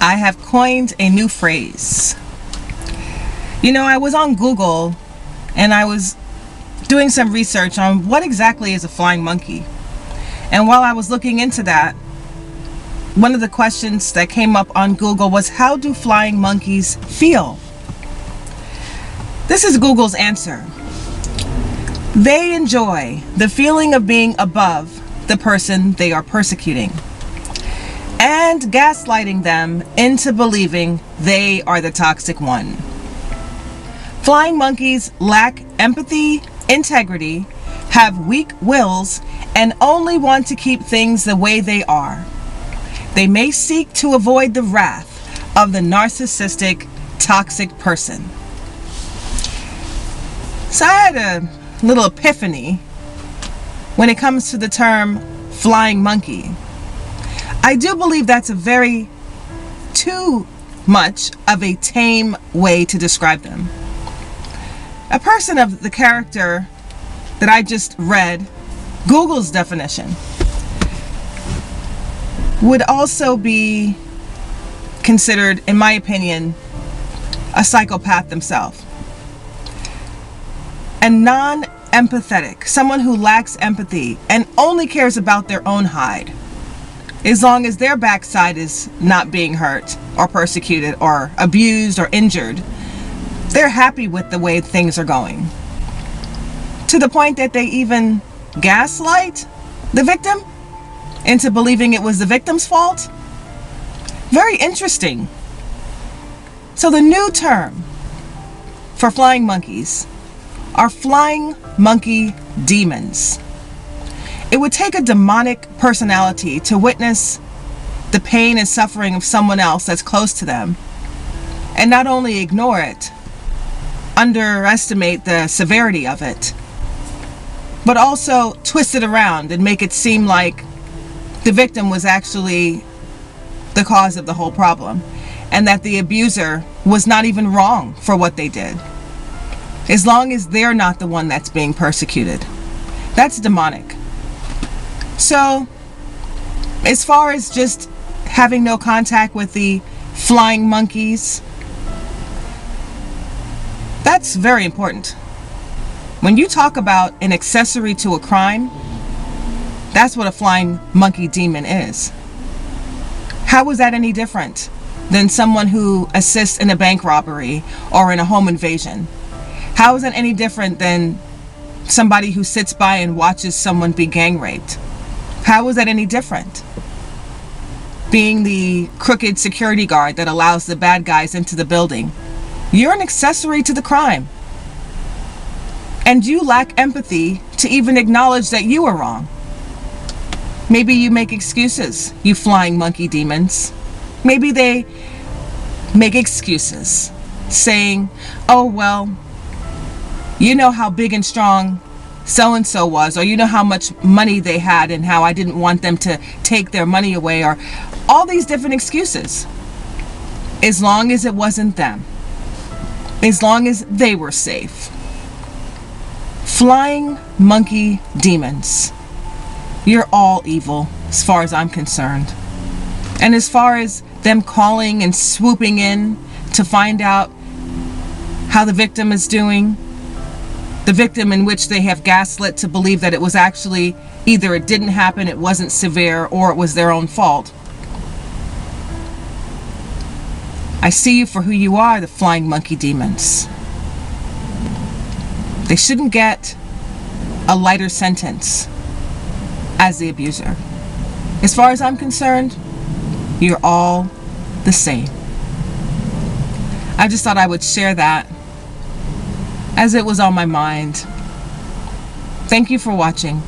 I have coined a new phrase. You know, I was on Google and I was doing some research on what exactly is a flying monkey. And while I was looking into that, one of the questions that came up on Google was, how do flying monkeys feel? This is Google's answer. They enjoy the feeling of being above the person they are persecuting and gaslighting them into believing they are the toxic one. Flying monkeys lack empathy, integrity, have weak wills, and only want to keep things the way they are. They may seek to avoid the wrath of the narcissistic, toxic person. So I had a little epiphany when it comes to the term flying monkey. I do believe that's a very too much of a tame way to describe them. A person of the character that I just read, Google's definition, would also be considered, in my opinion, a psychopath themselves. A non-empathetic, someone who lacks empathy and only cares about their own hide. As long as their backside is not being hurt or persecuted or abused or injured, they're happy with the way things are going. To the point that they even gaslight the victim into believing it was the victim's fault. Very interesting. So the new term for flying monkeys are flying monkey demons. It would take a demonic personality to witness the pain and suffering of someone else that's close to them and not only ignore it, underestimate the severity of it, but also twist it around and make it seem like the victim was actually the cause of the whole problem and that the abuser was not even wrong for what they did, as long as they're not the one that's being persecuted. That's demonic. So, as far as just having no contact with the flying monkeys, that's very important. When you talk about an accessory to a crime, that's what a flying monkey demon is. How is that any different than someone who assists in a bank robbery or in a home invasion? How is that any different than somebody who sits by and watches someone be gang raped? How is that any different? Being the crooked security guard that allows the bad guys into the building. You're an accessory to the crime. And you lack empathy to even acknowledge that you are wrong. Maybe you make excuses, you flying monkey demons. Maybe they make excuses saying, oh, well, you know how big and strong so-and-so was, or you know how much money they had and how I didn't want them to take their money away, or all these different excuses. As long as it wasn't them. As long as they were safe. Flying monkey demons. You're all evil, as far as I'm concerned. And as far as them calling and swooping in to find out how the victim is doing, the victim in which they have gaslit to believe that it was actually either it didn't happen, it wasn't severe, or it was their own fault. I see you for who you are, the flying monkey demons. They shouldn't get a lighter sentence as the abuser. As far as I'm concerned, you're all the same. I just thought I would share that as it was on my mind. Thank you for watching.